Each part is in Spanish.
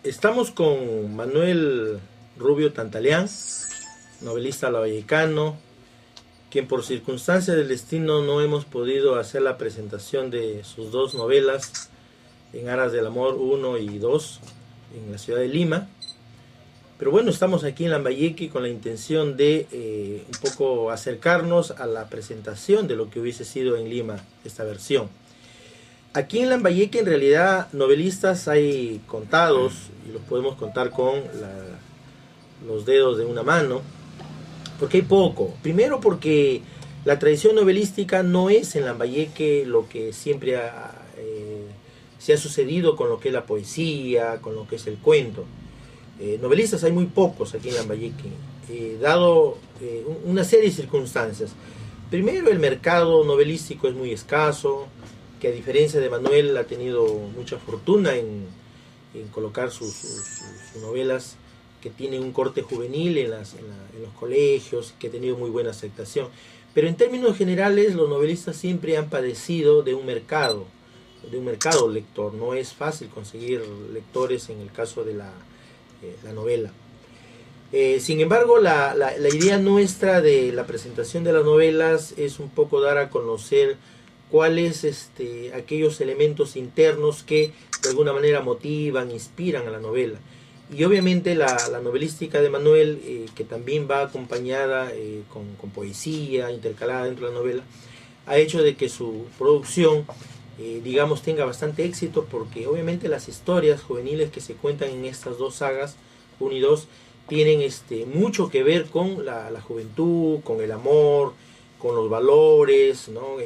Estamos con Manuel Rubio Tantaleán, novelista lavallecano, quien por circunstancias del destino no hemos podido hacer la presentación de sus dos novelas, En Aras del Amor 1 y 2, en la ciudad de Lima. Pero bueno, estamos aquí en Lambayeque con la intención de un poco acercarnos a la presentación de lo que hubiese sido en Lima esta versión. Aquí en Lambayeque en realidad novelistas hay contados, y los podemos contar con los dedos de una mano, porque hay poco. Primero porque la tradición novelística no es en Lambayeque lo que siempre se ha sucedido con lo que es la poesía, con lo que es el cuento. Novelistas hay muy pocos aquí en Lambayeque, dado una serie de circunstancias. Primero, el mercado novelístico es muy escaso, que a diferencia de Manuel ha tenido mucha fortuna en colocar sus novelas que tienen un corte juvenil en los colegios, que ha tenido muy buena aceptación. Pero en términos generales, los novelistas siempre han padecido de un mercado lector. No es fácil conseguir lectores en el caso de la novela. Sin embargo, la idea nuestra de la presentación de las novelas es un poco dar a conocer cuáles aquellos elementos internos que de alguna manera motivan, inspiran a la novela. Y obviamente la novelística de Manuel, que también va acompañada con poesía intercalada dentro de la novela, ha hecho de que su producción digamos tenga bastante éxito, porque obviamente las historias juveniles que se cuentan en estas dos sagas, 1 y 2, tienen mucho que ver con la juventud, con el amor, con los valores, ¿no?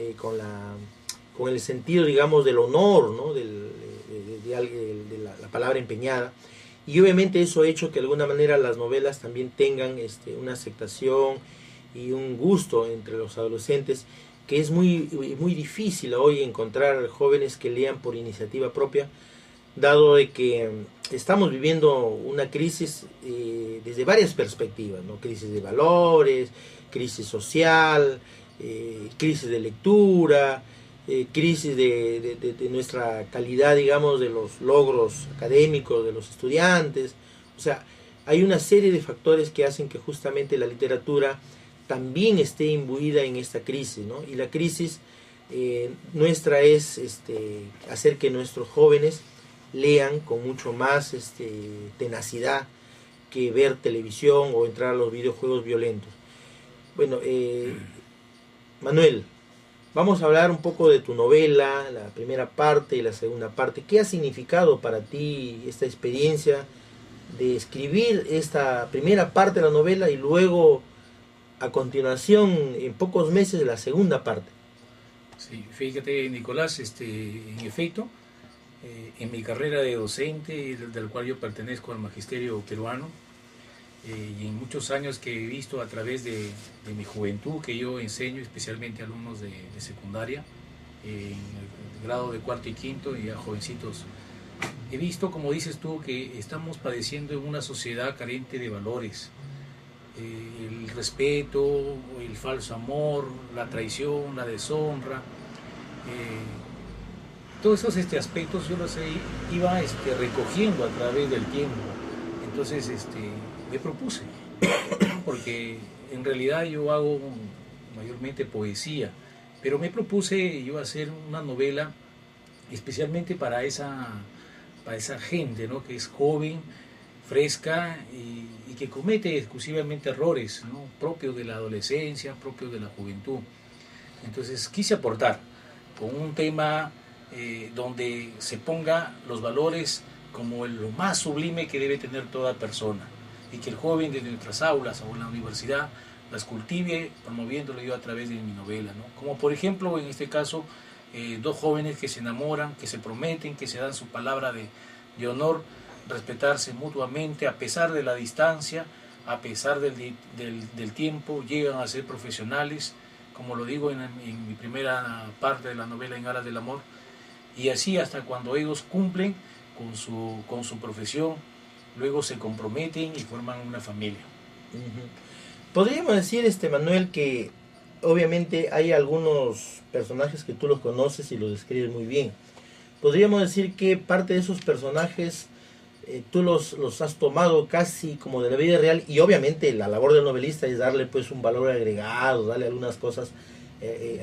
Con el sentido, digamos, del honor, ¿no? de la palabra empeñada. Y obviamente eso ha hecho que de alguna manera las novelas también tengan una aceptación y un gusto entre los adolescentes, que es muy difícil hoy encontrar jóvenes que lean por iniciativa propia, dado de que estamos viviendo una crisis desde varias perspectivas, ¿no? Crisis de valores, crisis social, crisis de lectura, crisis de nuestra calidad, digamos, de los logros académicos de los estudiantes. O sea, hay una serie de factores que hacen que justamente la literatura también esté imbuida en esta crisis, ¿no? Y la crisis nuestra es hacer que nuestros jóvenes lean con mucho más tenacidad que ver televisión o entrar a los videojuegos violentos. Bueno, Manuel, vamos a hablar un poco de tu novela, la primera parte y la segunda parte. ¿Qué ha significado para ti esta experiencia de escribir esta primera parte de la novela y luego, a continuación, en pocos meses, la segunda parte? Sí, fíjate, Nicolás, en efecto, en mi carrera de docente, del cual yo pertenezco al magisterio peruano, y en muchos años que he visto a través de mi juventud, que yo enseño especialmente a alumnos de secundaria, en el grado de cuarto y quinto y a jovencitos, he visto, como dices tú, que estamos padeciendo en una sociedad carente de valores. El respeto, el falso amor, la traición, la deshonra, todos esos aspectos yo los iba recogiendo a través del tiempo. Entonces me propuse, porque en realidad yo hago mayormente poesía, pero me propuse yo hacer una novela especialmente para esa gente, ¿no? Que es joven, fresca y que comete exclusivamente errores, ¿no? Propios de la adolescencia, propios de la juventud. Entonces quise aportar con un tema donde se ponga los valores como lo más sublime que debe tener toda persona, y que el joven desde nuestras aulas o en la universidad las cultive, promoviéndolo yo a través de mi novela, ¿no? Como por ejemplo en este caso dos jóvenes que se enamoran, que se prometen, que se dan su palabra de honor, respetarse mutuamente a pesar de la distancia, a pesar del tiempo, llegan a ser profesionales, como lo digo en mi primera parte de la novela En Aras del Amor, y así hasta cuando ellos cumplen con su profesión, luego se comprometen y forman una familia. Podríamos decir, Manuel, que obviamente hay algunos personajes que tú los conoces y los describes muy bien. Podríamos decir que parte de esos personajes tú los has tomado casi como de la vida real, y obviamente la labor del novelista es darle pues un valor agregado, darle algunas cosas,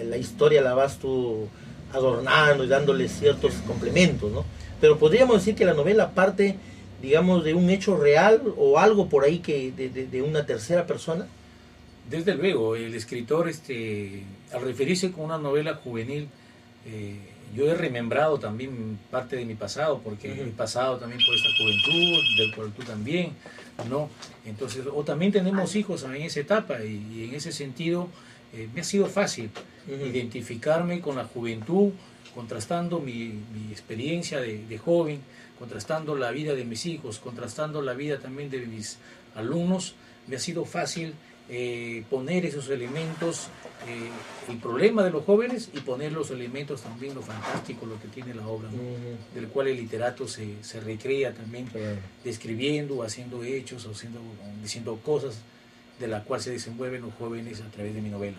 la historia la vas tú adornando y dándole ciertos complementos, ¿no? Pero podríamos decir que la novela parte, digamos, de un hecho real o algo por ahí que de una tercera persona. Desde luego, el escritor, al referirse con una novela juvenil, yo he remembrado también parte de mi pasado, porque he pasado también por esta juventud, del cual tú también, ¿no? Entonces, o también tenemos hijos en esa etapa, y en ese sentido me ha sido fácil identificarme con la juventud, contrastando mi experiencia de joven, contrastando la vida de mis hijos, contrastando la vida también de mis alumnos. Me ha sido fácil poner esos elementos, el problema de los jóvenes, y poner los elementos también, lo fantástico, lo que tiene la obra, ¿no? Del cual el literato se recrea también, describiendo, haciendo hechos, diciendo cosas de la cual se desenvuelven los jóvenes a través de mi novela.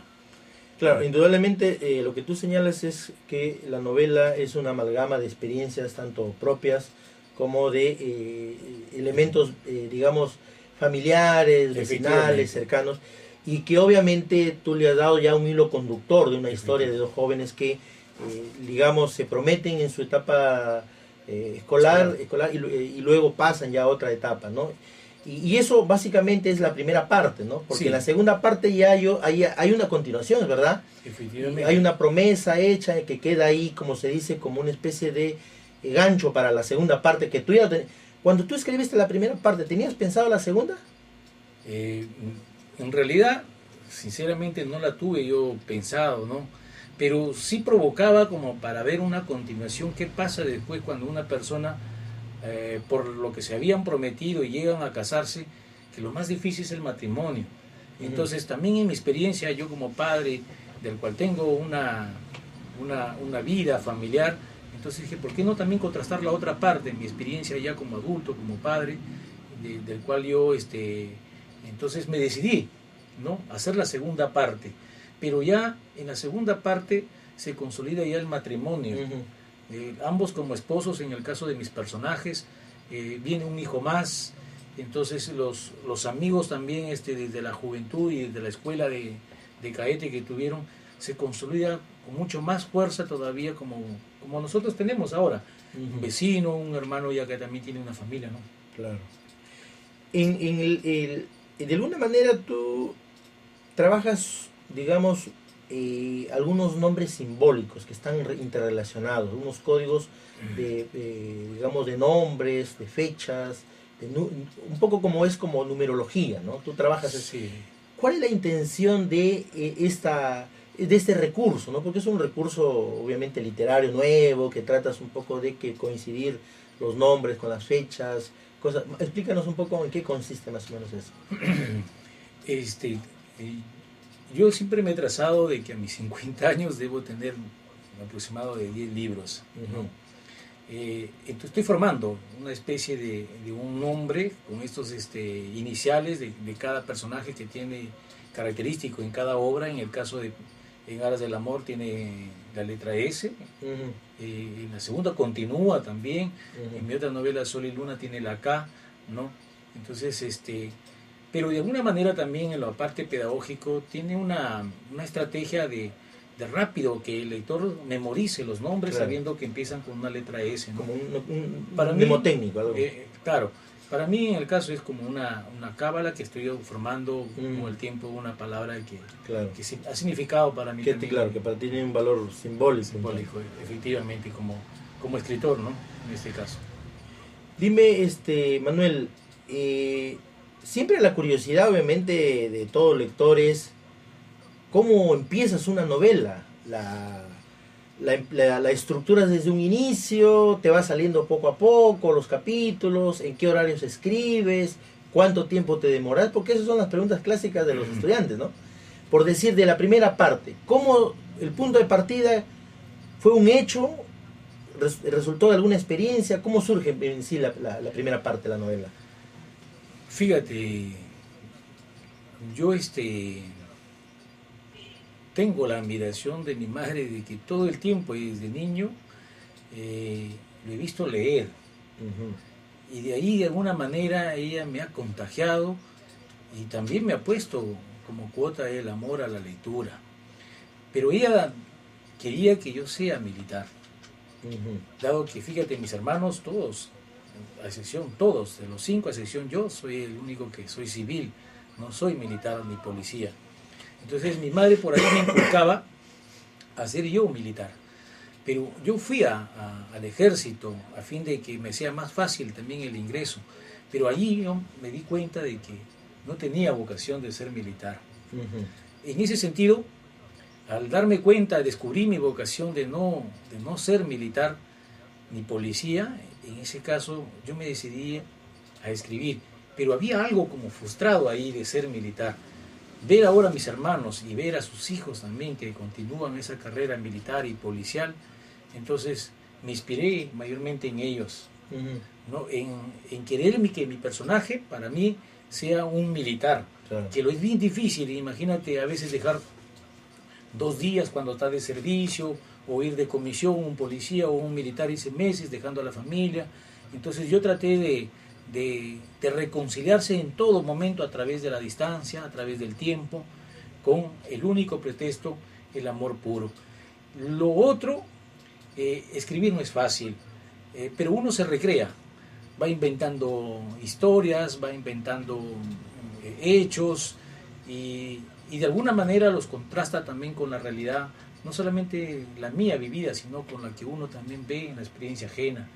Claro, indudablemente lo que tú señalas es que la novela es una amalgama de experiencias tanto propias como de elementos, digamos, familiares, vecinales, cercanos, y que obviamente tú le has dado ya un hilo conductor de una historia de dos jóvenes que, digamos, se prometen en su etapa escolar y luego pasan ya a otra etapa, ¿no? Y eso básicamente es la primera parte, ¿no? Porque en la segunda parte ya hay una continuación, ¿verdad? Efectivamente. Hay una promesa hecha que queda ahí, como se dice, como una especie de gancho para la segunda parte que tú ya... Cuando tú escribiste la primera parte, ¿tenías pensado la segunda? En realidad, sinceramente no la tuve yo pensado, ¿no? Pero sí provocaba como para ver una continuación, qué pasa después cuando una persona, por lo que se habían prometido y llegan a casarse, que lo más difícil es el matrimonio. Entonces también en mi experiencia, yo como padre, del cual tengo una vida familiar, entonces dije, ¿por qué no también contrastar la otra parte, mi experiencia ya como adulto, como padre, del cual yo, entonces me decidí, ¿no?, hacer la segunda parte. Pero ya en la segunda parte se consolida ya el matrimonio. Ambos como esposos, en el caso de mis personajes, viene un hijo más, entonces los amigos también desde la juventud y desde la escuela de Caete que tuvieron, se consolida con mucho más fuerza todavía como nosotros tenemos ahora. Un vecino, un hermano ya que también tiene una familia, ¿no? Claro. De alguna manera tú trabajas, digamos, algunos nombres simbólicos que están interrelacionados, unos códigos digamos, de nombres, de fechas, un poco como numerología, ¿no? Tú trabajas así. ¿Cuál es la intención de este recurso, ¿no? Porque es un recurso obviamente literario nuevo, que tratas un poco de que coincidir los nombres con las fechas, cosas. Explícanos un poco en qué consiste más o menos eso. Yo siempre me he trazado de que a mis 50 años debo tener un aproximado de 10 libros, ¿no? Entonces estoy formando una especie de un nombre con estos iniciales de cada personaje que tiene característico en cada obra. En el caso de En Aras del Amor tiene la letra S. En la segunda continúa también. En mi otra novela Sol y Luna tiene la K, ¿no? Entonces, pero de alguna manera también en la parte pedagógico tiene una estrategia de rápido que el lector memorice los nombres, claro, sabiendo que empiezan con una letra S, ¿no? Como un mnemotécnico, algo. Claro, para mí en el caso es como una cábala que estoy formando con el tiempo, una palabra que ha significado para mí también. Claro, que para ti tiene un valor simbólico. Efectivamente, como escritor, ¿no? En este caso. Dime, Manuel, siempre la curiosidad obviamente de todo lector es cómo empiezas una novela. La estructuras desde un inicio, te va saliendo poco a poco los capítulos, en qué horarios escribes, cuánto tiempo te demoras, porque esas son las preguntas clásicas de los estudiantes, ¿no? Por decir, de la primera parte, ¿cómo el punto de partida fue un hecho, resultó de alguna experiencia? ¿Cómo surge en sí la primera parte de la novela? Fíjate, yo tengo la admiración de mi madre de que todo el tiempo, desde niño, lo he visto leer. Y de ahí, de alguna manera, ella me ha contagiado y también me ha puesto como cuota el amor a la lectura. Pero ella quería que yo sea militar. Dado que, fíjate, mis hermanos, todos, a excepción, todos, de los 5 a excepción yo, soy el único que soy civil, no soy militar ni policía. Entonces mi madre por ahí me inculcaba a ser yo militar. Pero yo fui al ejército a fin de que me sea más fácil también el ingreso. Pero allí yo me di cuenta de que no tenía vocación de ser militar. En ese sentido, al darme cuenta, descubrí mi vocación de no ser militar ni policía. En ese caso yo me decidí a escribir, pero había algo como frustrado ahí de ser militar. Ver ahora a mis hermanos y ver a sus hijos también que continúan esa carrera militar y policial, entonces me inspiré mayormente en ellos, ¿no? En querer que mi personaje para mí sea un militar, claro. Que lo es bien difícil, imagínate a veces dejar 2 días cuando está de servicio, o ir de comisión, un policía o un militar hice meses dejando a la familia. Entonces yo traté de reconciliarse en todo momento a través de la distancia, a través del tiempo, con el único pretexto, el amor puro. Lo otro, escribir no es fácil, pero uno se recrea, va inventando historias, va inventando hechos y de alguna manera los contrasta también con la realidad, no solamente la mía vivida, sino con la que uno también ve en la experiencia ajena.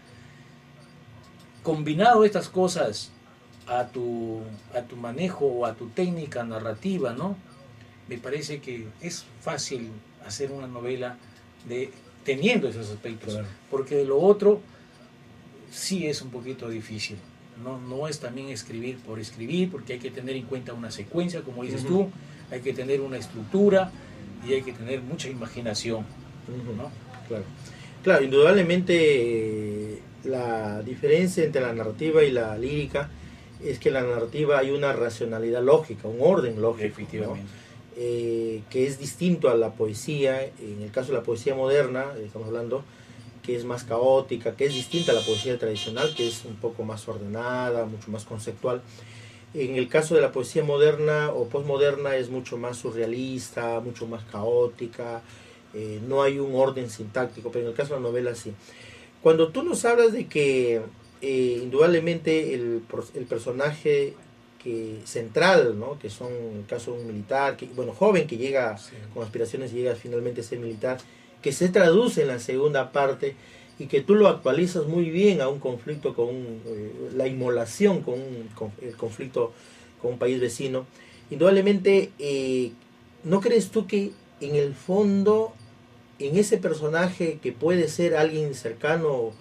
Combinado estas cosas a tu manejo o a tu técnica narrativa, ¿no? Me parece que es fácil hacer una novela teniendo esos aspectos, claro. Porque de lo otro sí es un poquito difícil. No es también escribir por escribir, porque hay que tener en cuenta una secuencia, como dices tú, hay que tener una estructura y hay que tener mucha imaginación, ¿no? Claro, indudablemente la diferencia entre la narrativa y la lírica es que en la narrativa hay una racionalidad lógica, un orden lógico, efectivamente, ¿no? Que es distinto a la poesía. En el caso de la poesía moderna, estamos hablando, que es más caótica, que es distinta a la poesía tradicional, que es un poco más ordenada, mucho más conceptual. En el caso de la poesía moderna o postmoderna es mucho más surrealista, mucho más caótica, no hay un orden sintáctico, pero en el caso de la novela sí. Cuando tú nos hablas de que indudablemente el personaje central, ¿no? Que son en el caso de un militar, joven que llega con aspiraciones y llega finalmente a ser militar, que se traduce en la segunda parte y que tú lo actualizas muy bien a un conflicto la inmolación con el conflicto con un país vecino. Indudablemente, ¿no crees tú que en el fondo, en ese personaje que puede ser alguien cercano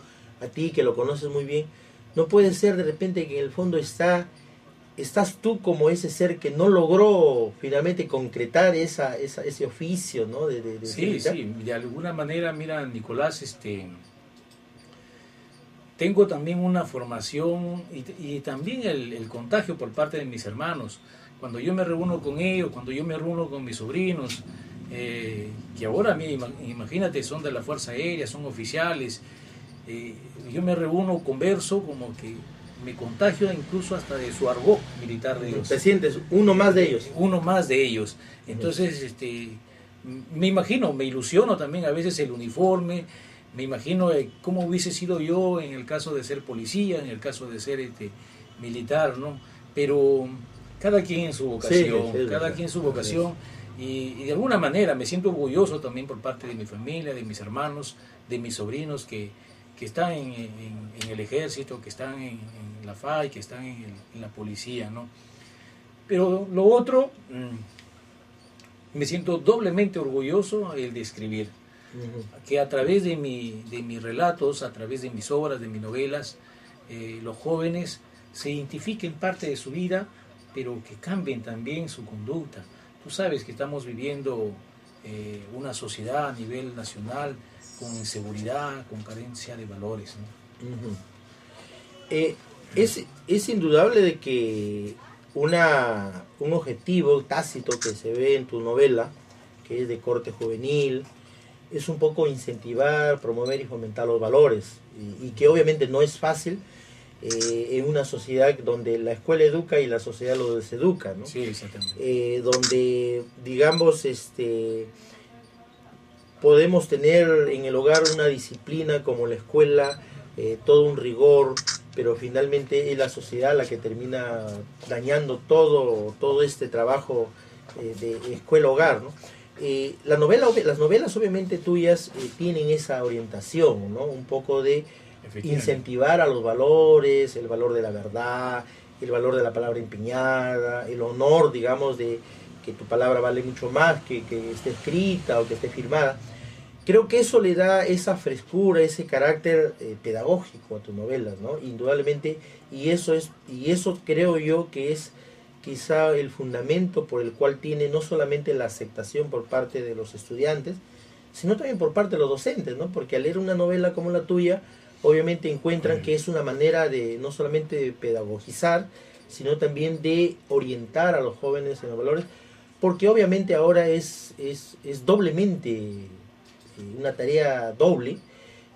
a ti, que lo conoces muy bien, no puede ser de repente que en el fondo estás tú como ese ser que no logró finalmente concretar ese oficio, ¿no? Sí, de alguna manera, mira, Nicolás, tengo también una formación y también el contagio por parte de mis hermanos. Cuando yo me reúno con ellos, cuando yo me reúno con mis sobrinos, que ahora, imagínate, son de la Fuerza Aérea, son oficiales, yo me reúno, converso, como que me contagio incluso hasta de su argot militar de ellos. ¿Te sientes uno más de ellos? Uno más de ellos. Entonces, me imagino, me ilusiono también a veces el uniforme, me imagino cómo hubiese sido yo en el caso de ser policía, en el caso de ser militar, ¿no? Pero cada quien en su vocación, cada quien en su vocación, y de alguna manera me siento orgulloso también por parte de mi familia, de mis hermanos, de mis sobrinos que están en el ejército, que están en la FAI, que están en la policía, ¿no? Pero lo otro, me siento doblemente orgulloso el de escribir, que a través de mis relatos, a través de mis obras, de mis novelas, los jóvenes se identifiquen parte de su vida, pero que cambien también su conducta. Tú sabes que estamos viviendo una sociedad a nivel nacional con inseguridad, con carencia de valores, ¿no? Es indudable de que un objetivo tácito que se ve en tu novela, que es de corte juvenil, es un poco incentivar, promover y fomentar los valores, y que obviamente no es fácil, en una sociedad donde la escuela educa y la sociedad lo deseduca, ¿no? Sí, exactamente. Donde, digamos, podemos tener en el hogar una disciplina como la escuela, todo un rigor, pero finalmente es la sociedad la que termina dañando todo este trabajo de escuela-hogar, ¿no? Las novelas obviamente tuyas tienen esa orientación, ¿no? Un poco de incentivar a los valores, el valor de la verdad, el valor de la palabra empeñada, el honor, digamos, de que tu palabra vale mucho más que esté escrita o que esté firmada. Creo que eso le da esa frescura, ese carácter pedagógico a tus novelas, ¿no? Indudablemente, y eso creo yo que es quizá el fundamento por el cual tiene no solamente la aceptación por parte de los estudiantes, sino también por parte de los docentes, ¿no? Porque al leer una novela como la tuya, obviamente encuentran que es una manera de no solamente de pedagogizar, sino también de orientar a los jóvenes en los valores, porque obviamente ahora es doblemente una tarea doble,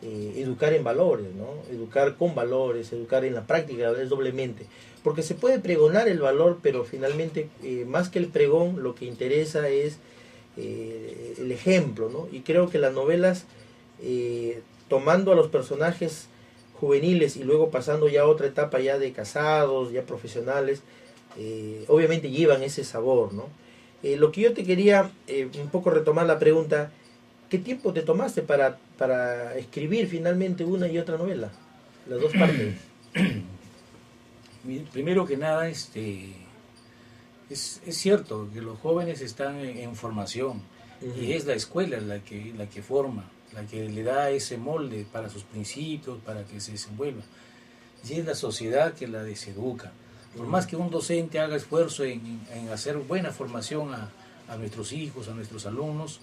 educar en valores, ¿no? Educar con valores, educar en la práctica, es doblemente. Porque se puede pregonar el valor, pero finalmente, más que el pregón, lo que interesa es el ejemplo, ¿no? Y creo que las novelas, tomando a los personajes juveniles y luego pasando ya a otra etapa ya de casados, ya profesionales, obviamente llevan ese sabor, ¿no? Lo que yo te quería un poco retomar la pregunta, ¿qué tiempo te tomaste para escribir finalmente una y otra novela? Las dos partes. Primero que nada, es cierto que los jóvenes están en formación, y es la escuela la que forma, la que le da ese molde para sus principios, para que se desenvuelva. Y es la sociedad que la deseduca. Por más que un docente haga esfuerzo en hacer buena formación a nuestros hijos, a nuestros alumnos,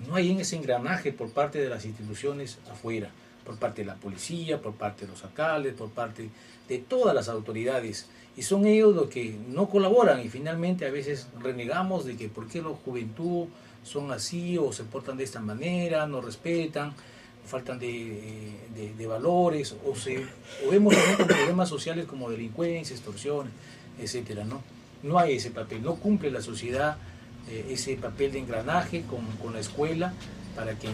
no hay en ese engranaje por parte de las instituciones afuera, por parte de la policía, por parte de los alcaldes, por parte de todas las autoridades. Y son ellos los que no colaboran, y finalmente a veces renegamos de que por qué la juventud son así o se portan de esta manera, no respetan, faltan de valores, o vemos también problemas sociales como delincuencia, extorsión, etcétera, ¿no? No hay ese papel, no cumple la sociedad ese papel de engranaje con la escuela para que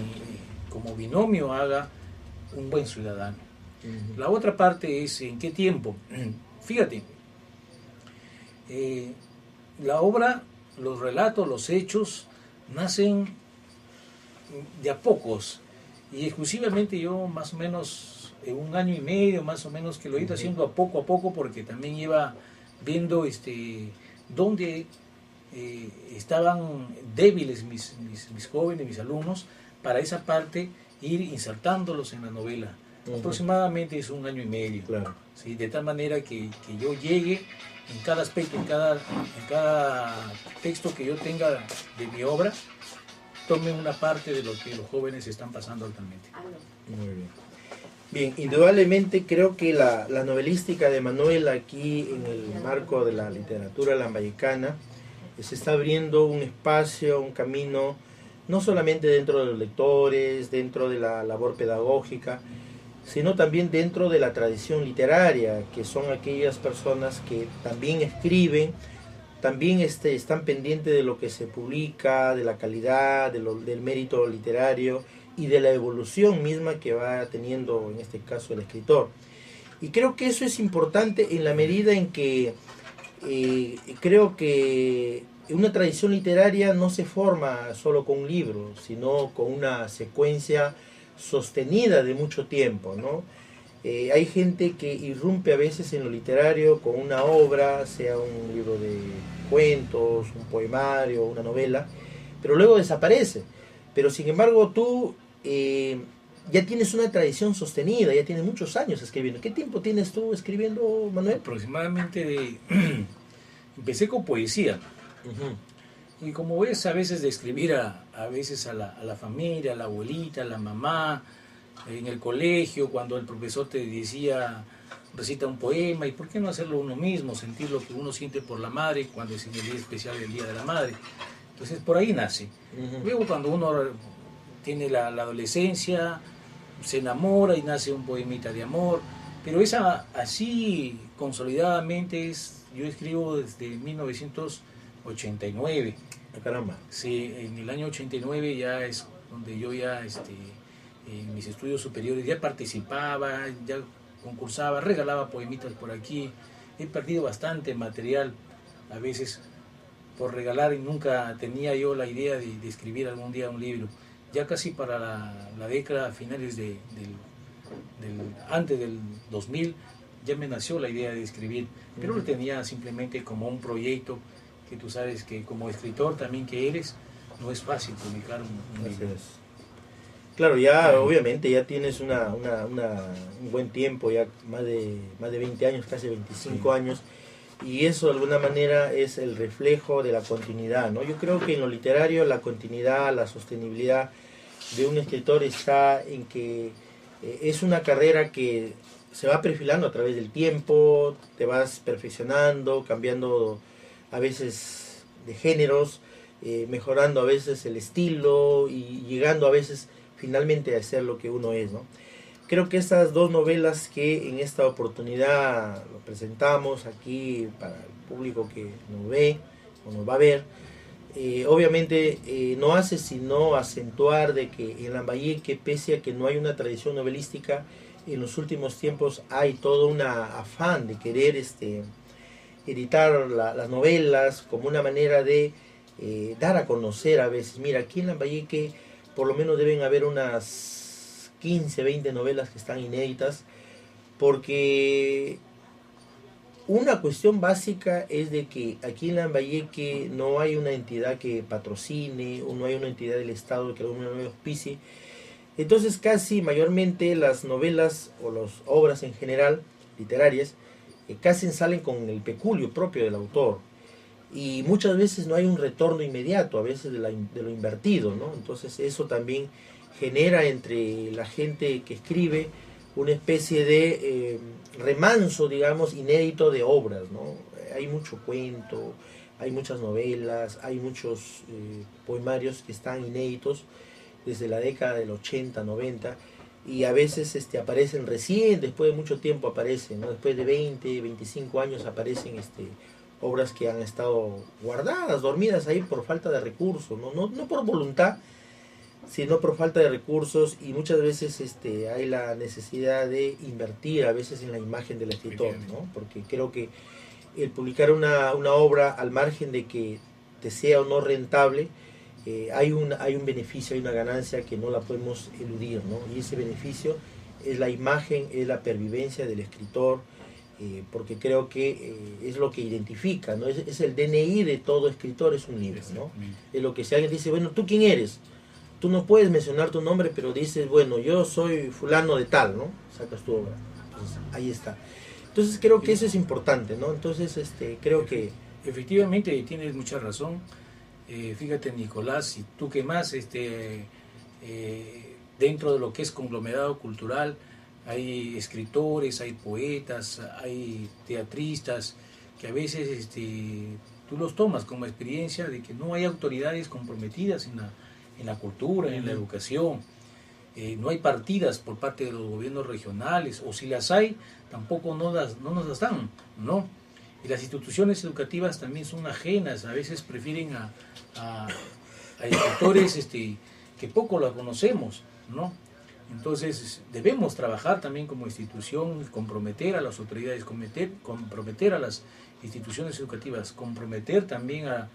como binomio haga un buen ciudadano. La otra parte es en qué tiempo. Fíjate, la obra, los relatos, los hechos nacen de a pocos, y exclusivamente yo más o menos en un año y medio más o menos que lo he ido haciendo a poco, porque también iba viendo dónde estaban débiles mis jóvenes, mis alumnos, para esa parte ir insertándolos en la novela. Aproximadamente es un año y medio, claro. ¿Sí? De tal manera que yo llegue en cada aspecto, en cada texto que yo tenga de mi obra, tome una parte de lo que los jóvenes están pasando actualmente. Muy bien. Bien, indudablemente creo que la novelística de Manuel aquí en el marco de la literatura lambayecana se está abriendo un espacio, un camino, no solamente dentro de los lectores, dentro de la labor pedagógica, sino también dentro de la tradición literaria, que son aquellas personas que también escriben, también están pendientes de lo que se publica, de la calidad, del mérito literario y de la evolución misma que va teniendo en este caso el escritor. Y creo que eso es importante en la medida en que creo que una tradición literaria no se forma solo con un libro, sino con una secuencia sostenida de mucho tiempo, ¿no? Hay gente que irrumpe a veces en lo literario con una obra, sea un libro de cuentos, un poemario, una novela, pero luego desaparece. Pero sin embargo tú ya tienes una tradición sostenida, ya tienes muchos años escribiendo. ¿Qué tiempo tienes tú escribiendo, Manuel? Aproximadamente empecé con poesía. Y como ves, a veces de escribir a veces a la familia, a la abuelita, a la mamá, en el colegio, cuando el profesor te decía, recita un poema, y por qué no hacerlo uno mismo, sentir lo que uno siente por la madre cuando es en el día especial del Día de la Madre. Entonces por ahí nace. Luego cuando uno tiene la adolescencia, se enamora y nace un poemita de amor, Pero esa así consolidadamente yo escribo desde 1989. Caramba. Sí, en el año 89 ya es donde yo ya en mis estudios superiores ya participaba, ya concursaba, regalaba poemitas por aquí. He perdido bastante material a veces por regalar y nunca tenía yo la idea de escribir algún día un libro. Ya casi para la década, finales antes del 2000, ya me nació la idea de escribir, pero lo tenía simplemente como un proyecto que tú sabes que como escritor también que eres, no es fácil publicar un libro. Claro, ya obviamente ya tienes un buen tiempo, ya más de 20 años, casi 25 años, y eso de alguna manera es el reflejo de la continuidad, ¿no? Yo creo que en lo literario la continuidad, la sostenibilidad de un escritor está en que es una carrera que se va perfilando a través del tiempo, te vas perfeccionando, cambiando a veces de géneros, mejorando a veces el estilo y llegando a veces finalmente a ser lo que uno es, ¿no? Creo que estas dos novelas que en esta oportunidad lo presentamos aquí para el público que nos ve o nos va a ver, obviamente no hace sino acentuar de que en Lambayeque, pese a que no hay una tradición novelística, en los últimos tiempos hay todo un afán de querer editar las novelas como una manera de dar a conocer a veces. Mira, aquí en Lambayeque por lo menos deben haber unas 15, 20 novelas que están inéditas, porque una cuestión básica es de que aquí en Lambayeque no hay una entidad que patrocine, o no hay una entidad del Estado que no auspicie. Entonces casi mayormente las novelas o las obras en general, literarias, casi salen con el peculio propio del autor. Y muchas veces no hay un retorno inmediato, a veces de lo invertido, ¿no? Entonces eso también genera entre la gente que escribe una especie de remanso, digamos, inédito de obras, ¿no? Hay mucho cuento, hay muchas novelas, hay muchos poemarios que están inéditos desde la década del 80, 90, y a veces aparecen recién, después de mucho tiempo aparecen, ¿no? Después de 20, 25 años aparecen obras que han estado guardadas, dormidas ahí por falta de recursos, no por voluntad, sino por falta de recursos, y muchas veces hay la necesidad de invertir a veces en la imagen del escritor, ¿no? Porque creo que el publicar una obra al margen de que te sea o no rentable, hay un beneficio, hay una ganancia que no la podemos eludir, ¿no? Y ese beneficio es la imagen, es la pervivencia del escritor, porque creo que es lo que identifica, ¿no? Es el DNI de todo escritor, es un libro, ¿no? Es lo que si alguien dice, bueno, ¿tú quién eres? Tú no puedes mencionar tu nombre, pero dices, bueno, yo soy fulano de tal, ¿no? Sacas tu obra. Entonces, ahí está. Entonces creo que eso es importante, ¿no? Entonces creo que... Efectivamente, tienes mucha razón. Fíjate, Nicolás, y tú que más, dentro de lo que es conglomerado cultural, hay escritores, hay poetas, hay teatristas, que a veces tú los tomas como experiencia de que no hay autoridades comprometidas en la cultura, en la educación. No hay partidas por parte de los gobiernos regionales, o si las hay, tampoco no nos las dan, ¿no? Y las instituciones educativas también son ajenas, a veces prefieren a escritores que poco la conocemos, ¿no? Entonces debemos trabajar también como institución, comprometer a las autoridades, comprometer a las instituciones educativas, comprometer también a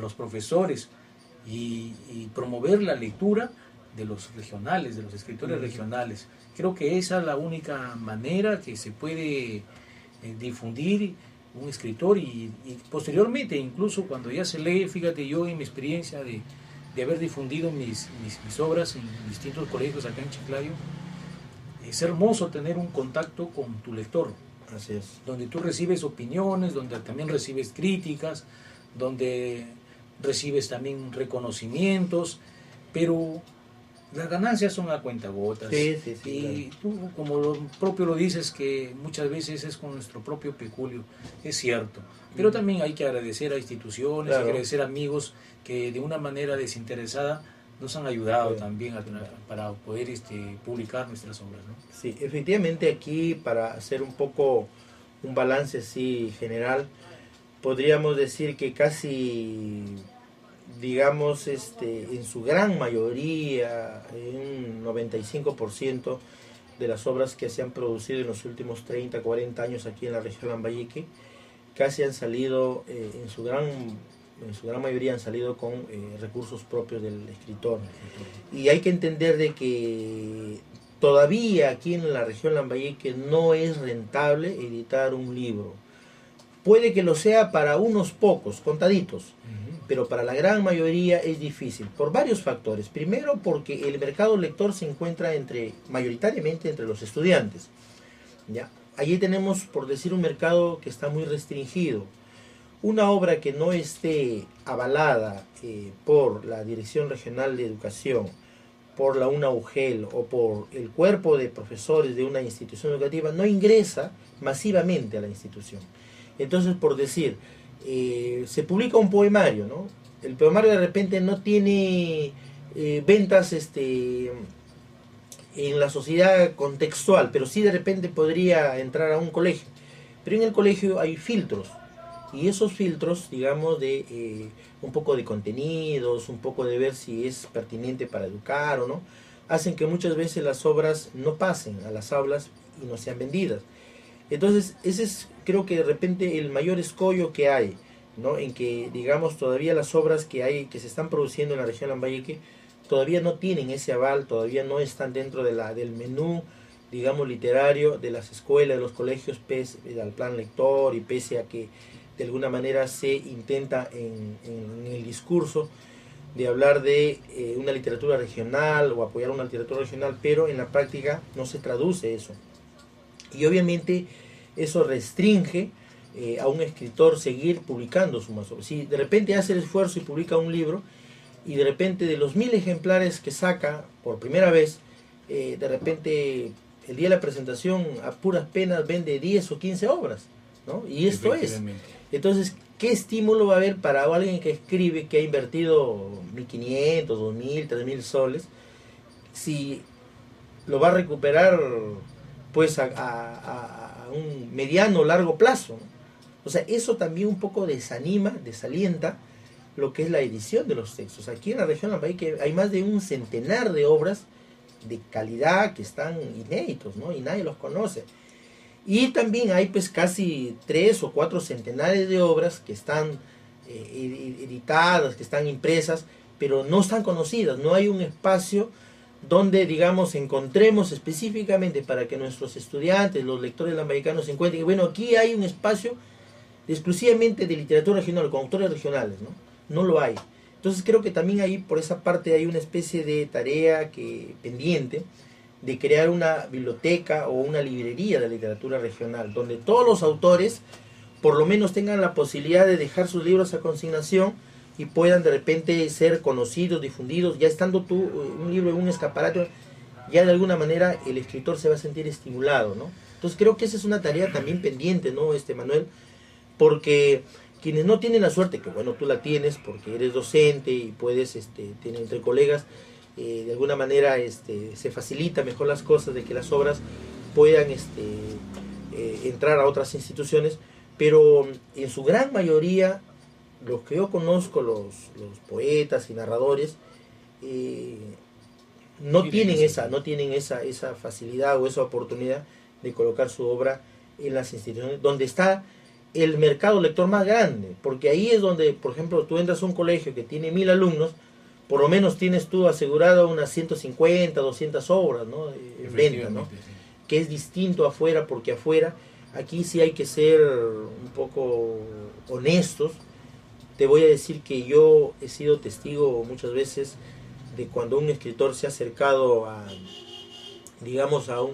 los profesores y promover la lectura de los regionales, de los escritores regionales. Creo que esa es la única manera que se puede difundir un escritor y posteriormente, incluso cuando ya se lee, fíjate, yo en mi experiencia de haber difundido mis obras en distintos colegios acá en Chiclayo, es hermoso tener un contacto con tu lector. Así es. Donde tú recibes opiniones, donde también recibes críticas, donde recibes también reconocimientos, pero las ganancias son a cuentagotas. Sí, y tú, como lo propio lo dices, que muchas veces es con nuestro propio peculio, es cierto. Pero también hay que agradecer a instituciones, agradecer a amigos que de una manera desinteresada nos han ayudado Bueno. también para poder publicar nuestras obras, ¿no? Sí, efectivamente aquí para hacer un poco un balance así general, podríamos decir que casi, digamos, en su gran mayoría, en un 95% de las obras que se han producido en los últimos 30, 40 años aquí en la región Lambayeque, casi han salido, en su gran mayoría han salido con recursos propios del escritor. Y hay que entender de que todavía aquí en la región Lambayeque no es rentable editar un libro. Puede que lo sea para unos pocos, contaditos, pero para la gran mayoría es difícil, por varios factores. Primero, porque el mercado lector se encuentra mayoritariamente entre los estudiantes. ¿Ya? Allí tenemos, por decir, un mercado que está muy restringido. Una obra que no esté avalada por la Dirección Regional de Educación, por la UNAUGEL o por el cuerpo de profesores de una institución educativa, no ingresa masivamente a la institución. Entonces, por decir, se publica un poemario, ¿no? El poemario de repente no tiene ventas en la sociedad contextual, pero sí de repente podría entrar a un colegio. Pero en el colegio hay filtros, y esos filtros, digamos, de un poco de contenidos, un poco de ver si es pertinente para educar o no, hacen que muchas veces las obras no pasen a las aulas y no sean vendidas. Entonces, ese es, creo que de repente el mayor escollo que hay, ¿no? En que, digamos, todavía las obras que se están produciendo en la región Lambayeque todavía no tienen ese aval, todavía no están dentro del menú, digamos, literario de las escuelas, de los colegios, pese al plan lector y pese a que de alguna manera se intenta en el discurso de hablar de una literatura regional o apoyar una literatura regional, pero en la práctica no se traduce eso. Y obviamente eso restringe a un escritor seguir publicando su más obras. Si de repente hace el esfuerzo y publica un libro, y de repente de los 1000 ejemplares que saca por primera vez, de repente el día de la presentación a puras penas vende 10 o 15 obras, ¿no? Y esto es. Entonces, ¿qué estímulo va a haber para alguien que escribe, que ha invertido 1500, 2000, 3000 soles, si lo va a recuperar pues a un mediano o largo plazo, ¿no? O sea, eso también un poco desanima, desalienta lo que es la edición de los textos. Aquí en la región Lambayeque hay más de un centenar de obras de calidad que están inéditos, ¿no? Y nadie los conoce. Y también hay pues casi 3 o 4 centenares de obras que están editadas, que están impresas, pero no están conocidas. No hay un espacio donde, digamos, encontremos específicamente para que nuestros estudiantes, los lectores lambayecanos se encuentren. Bueno, aquí hay un espacio exclusivamente de literatura regional, con autores regionales, ¿no? No lo hay. Entonces creo que también ahí por esa parte hay una especie de tarea pendiente de crear una biblioteca o una librería de literatura regional, donde todos los autores por lo menos tengan la posibilidad de dejar sus libros a consignación y puedan de repente ser conocidos, difundidos. Ya estando un libro en un escaparate, ya de alguna manera el escritor se va a sentir estimulado, ¿no? Entonces creo que esa es una tarea también pendiente, ¿no, Manuel? Porque quienes no tienen la suerte, que bueno, tú la tienes porque eres docente y puedes, tener entre colegas, de alguna manera se facilita mejor las cosas de que las obras puedan entrar a otras instituciones, pero en su gran mayoría, los que yo conozco, los poetas y narradores, no tienen esa facilidad o esa oportunidad de colocar su obra en las instituciones donde está el mercado lector más grande, porque ahí es donde, por ejemplo, tú entras a un colegio que tiene 1000 alumnos, por lo menos tienes tú asegurado unas 150, 200 obras, ¿no? En venta, ¿no? Sí. Que es distinto afuera, porque afuera, aquí sí hay que ser un poco honestos. Te voy a decir que yo he sido testigo muchas veces de cuando un escritor se ha acercado a, digamos, a una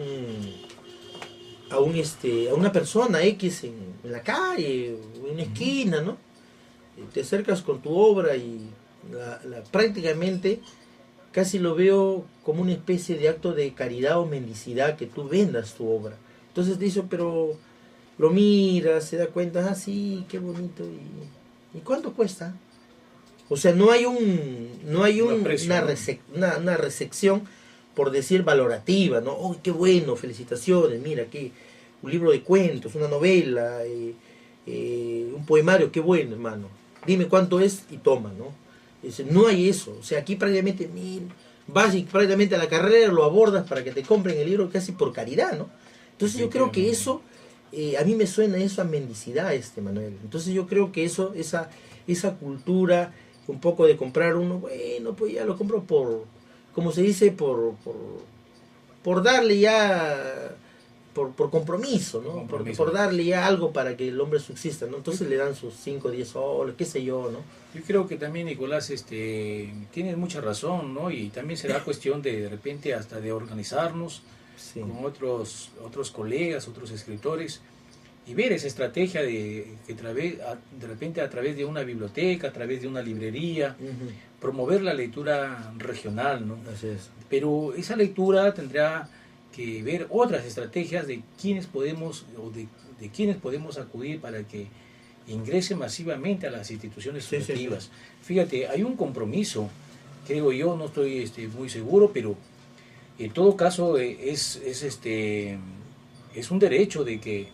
persona X en la calle, en una esquina, ¿no? Te acercas con tu obra y prácticamente casi lo veo como una especie de acto de caridad o mendicidad que tú vendas tu obra. Entonces dice, pero lo mira, se da cuenta, ah, sí, qué bonito, ¿y cuánto cuesta? O sea, una recepción, por decir, valorativa, ¿no? ¡Oh, qué bueno! Felicitaciones, mira, un libro de cuentos, una novela, un poemario, qué bueno, hermano. Dime cuánto es y toma, ¿no? No hay eso. O sea, aquí prácticamente vas y prácticamente a la carrera lo abordas para que te compren el libro casi por caridad, ¿no? Entonces yo creo que eso, a mí me suena eso a mendicidad, Manuel. Entonces yo creo que esa cultura, un poco de comprar uno, bueno, pues ya lo compro como se dice, por darle ya, por compromiso, ¿no? Por darle ya algo para que el hombre subsista, ¿no? Entonces le dan sus 5 o 10 soles, qué sé yo, ¿no? Yo creo que también, Nicolás, tienes mucha razón, ¿no? Y también será cuestión de repente hasta de organizarnos con otros colegas, otros escritores, y ver esa estrategia de repente a través de una biblioteca, a través de una librería, promover la lectura regional, ¿no? Así es. Pero esa lectura tendrá que ver otras estrategias de quiénes podemos de quiénes podemos acudir para que ingrese masivamente a las instituciones educativas. Fíjate, hay un compromiso, creo yo, no estoy muy seguro, pero en todo caso es un derecho de que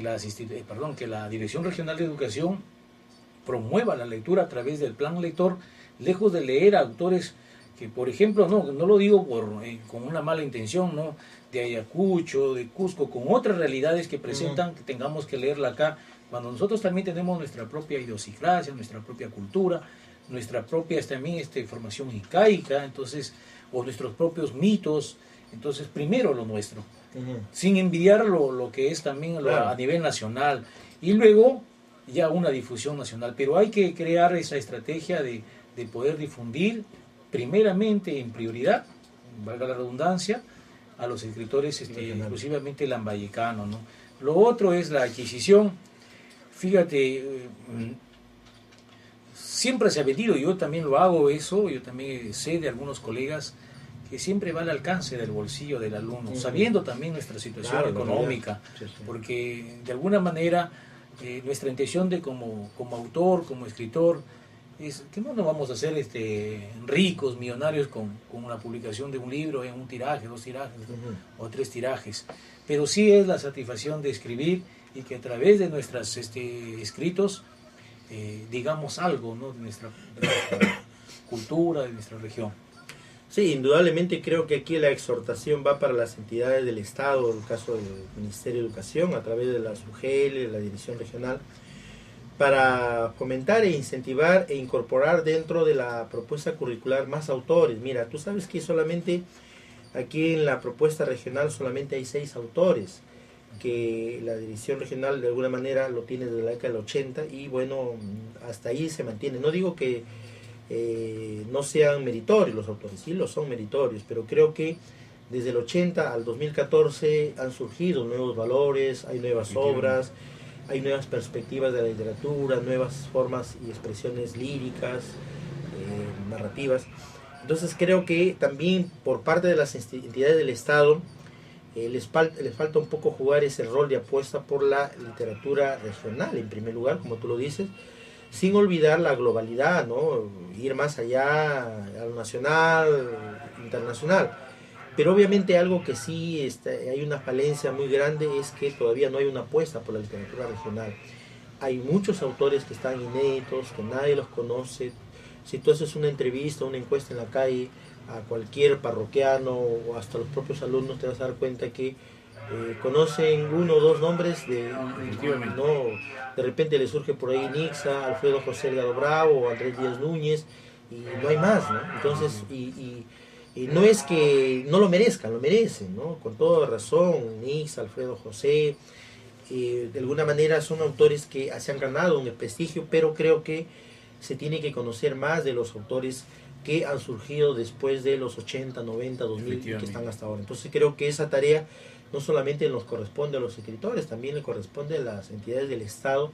la Dirección Regional de Educación promueva la lectura a través del plan lector, lejos de leer a autores que, por ejemplo, no lo digo con una mala intención, ¿no?, de Ayacucho, de Cusco, con otras realidades que presentan, que tengamos que leerla acá, cuando nosotros también tenemos nuestra propia idiosincrasia, nuestra propia cultura, nuestra propia también formación incaica, entonces, o nuestros propios mitos. Entonces, primero lo nuestro, sin envidiar lo que es también a nivel nacional, y luego ya una difusión nacional. Pero hay que crear esa estrategia de poder difundir primeramente, en prioridad, valga la redundancia, a los escritores exclusivamente lambayecanos, ¿no? Lo otro es la adquisición. Fíjate, siempre se ha vendido, yo también lo hago eso, yo también sé de algunos colegas que siempre va al alcance del bolsillo del alumno, sabiendo también nuestra situación económica, porque de alguna manera nuestra intención de como autor, como escritor, es que no nos vamos a hacer ricos, millonarios con la publicación de un libro en un tiraje, 2 tirajes o 3 tirajes, pero sí es la satisfacción de escribir y que a través de nuestros escritos digamos algo, ¿no?, de nuestra cultura, de nuestra región. Sí, indudablemente creo que aquí la exhortación va para las entidades del Estado, en el caso del Ministerio de Educación, a través de la SUGEL, de la Dirección Regional, para fomentar e incentivar e incorporar dentro de la propuesta curricular más autores. Mira, tú sabes que solamente aquí en la propuesta regional solamente hay 6 autores, que la Dirección Regional de alguna manera lo tiene desde la década del 80 y bueno, hasta ahí se mantiene. No digo que no sean meritorios los autores, sí lo son meritorios, pero creo que desde el 80 al 2014 han surgido nuevos valores, hay nuevas obras, hay nuevas perspectivas de la literatura, nuevas formas y expresiones líricas, narrativas. Entonces creo que también por parte de las entidades del Estado les falta un poco jugar ese rol de apuesta por la literatura regional, en primer lugar, como tú lo dices, sin olvidar la globalidad, ¿no?, ir más allá a lo nacional, internacional. Pero obviamente algo que sí hay una falencia muy grande es que todavía no hay una apuesta por la literatura regional. Hay muchos autores que están inéditos, que nadie los conoce. Si tú haces una entrevista, una encuesta en la calle a cualquier parroquiano o hasta los propios alumnos, te vas a dar cuenta que conocen 1 o 2 nombres, ¿no? De repente le surge por ahí Nixa, Alfredo José Delgado Bravo o Andrés Díaz Núñez, y no hay más, ¿no? Entonces, y no es que no lo merezcan, lo merecen, ¿no? Con toda razón, Nixa, Alfredo José, de alguna manera son autores que se han ganado un prestigio, pero creo que se tiene que conocer más de los autores que han surgido después de los 80, 90, 2000 y que están hasta ahora. Entonces creo que esa tarea no solamente nos corresponde a los escritores, también le corresponde a las entidades del Estado,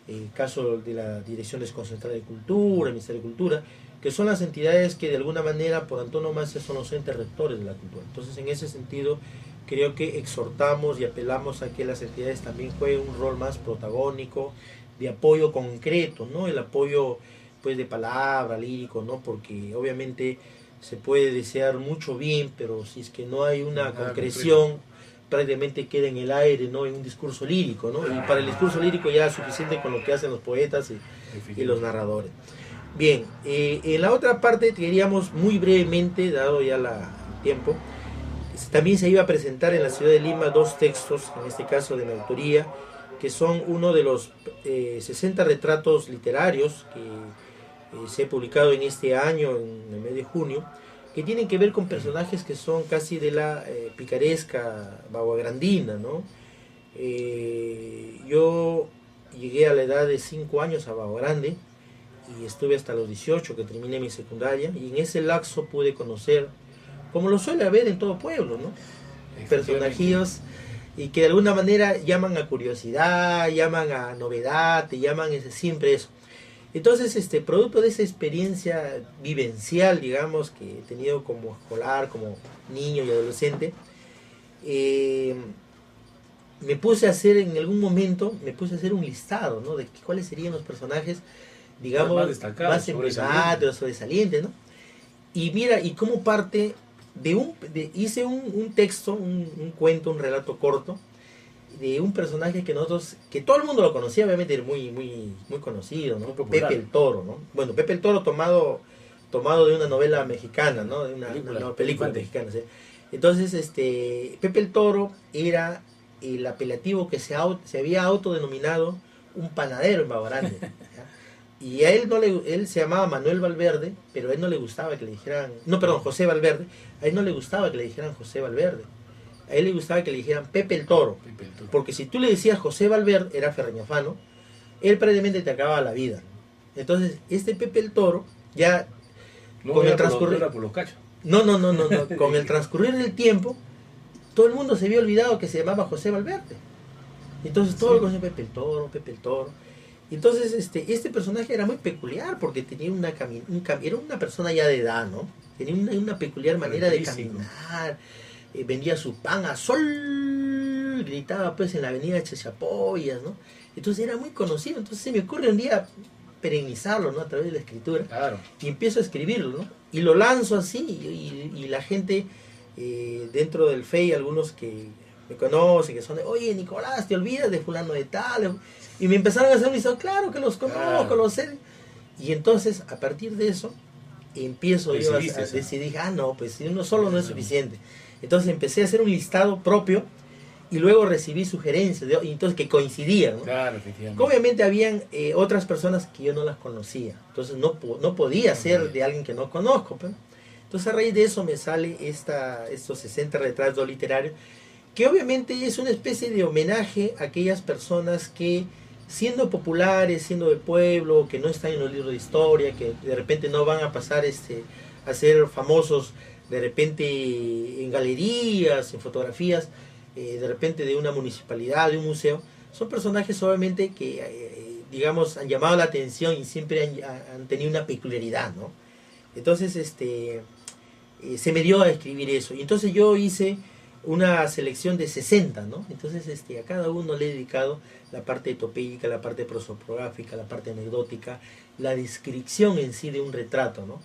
el caso de la Dirección Desconcentrada de Cultura, el Ministerio de Cultura, que son las entidades que de alguna manera por antonomasia son los entes rectores de la cultura. Entonces en ese sentido creo que exhortamos y apelamos a que las entidades también jueguen un rol más protagónico, de apoyo concreto, ¿no? El apoyo pues de palabra, lírico, ¿no? Porque obviamente se puede desear mucho bien, pero si es que no hay una concreción, prácticamente queda en el aire, ¿no? En un discurso lírico, ¿no? Y para el discurso lírico ya es suficiente con lo que hacen los poetas y los narradores. Bien, en la otra parte queríamos muy brevemente, dado ya el tiempo, también se iba a presentar en la ciudad de Lima 2 textos, en este caso de mi autoría, que son uno de los 60 retratos literarios que se ha publicado en este año, en el mes de junio, que tienen que ver con personajes que son casi de la picaresca baguagrandina, ¿no? Yo llegué a la edad de 5 años a Baguagrande y estuve hasta los 18 que terminé mi secundaria, y en ese lapso pude conocer, como lo suele haber en todo pueblo, ¿no? Personajillos y que de alguna manera llaman a curiosidad, llaman a novedad, te llaman siempre eso. Entonces, producto de esa experiencia vivencial, digamos, que he tenido como escolar, como niño y adolescente, me puse a hacer en algún momento, un listado, ¿no? De cuáles serían los personajes, digamos, más destacados, más emblemáticos, sobresalientes, ¿no? Y mira, y como parte hice un texto, un cuento, un relato corto, de un personaje que todo el mundo lo conocía, obviamente era muy conocido, ¿no? Pepe el Toro, ¿no? Bueno, Pepe el Toro tomado de una novela mexicana, ¿no? De una película mexicana, ¿sí? Entonces, Pepe el Toro era el apelativo que se había autodenominado un panadero en Baguagrande. Y a él él se llamaba Manuel Valverde, pero a él no le gustaba que le dijeran, José Valverde, a él no le gustaba que le dijeran José Valverde. A él le gustaba que le dijeran Pepe el Toro, porque si tú le decías José Valverde, era ferreñafano, él prácticamente te acababa la vida. Entonces, Pepe el Toro, ya con el transcurrir... con el transcurrir del tiempo, todo el mundo se había olvidado que se llamaba José Valverde. Entonces, todo lo conocía Pepe el Toro. Entonces, este personaje era muy peculiar, porque tenía era una persona ya de edad, ¿no? Tenía una peculiar manera de caminar. Vendía su pan a sol, gritaba pues en la avenida Chachapoyas, ¿no? Entonces era muy conocido. Entonces se me ocurre un día perennizarlo, ¿no? A través de la escritura. Claro. Y empiezo a escribirlo, ¿no? Y lo lanzo así, y la gente dentro del FEI, algunos que me conocen, que son de, oye, Nicolás, te olvidas de fulano de tal, y me empezaron a hacer un listado, claro que los conozco, los sé. Y entonces, a partir de eso, empiezo yo a decidir, no, pues si uno solo no es suficiente. Entonces empecé a hacer un listado propio, y luego recibí sugerencias, entonces que coincidían, ¿no? Claro, efectivamente. Obviamente habían otras personas que yo no las conocía, entonces no podía ser de alguien que no conozco, pero entonces a raíz de eso me sale estos 60 retratos literarios, que obviamente es una especie de homenaje a aquellas personas que, siendo populares, siendo del pueblo, que no están en los libros de historia, que de repente no van a pasar a ser famosos de repente en galerías, en fotografías, de repente de una municipalidad, de un museo, son personajes obviamente que, digamos, han llamado la atención y siempre han tenido una peculiaridad, ¿no? Entonces, se me dio a escribir eso. Y entonces yo hice una selección de 60, ¿no? Entonces, a cada uno le he dedicado la parte etopédica, la parte prosopográfica, la parte anecdótica, la descripción en sí de un retrato, ¿no?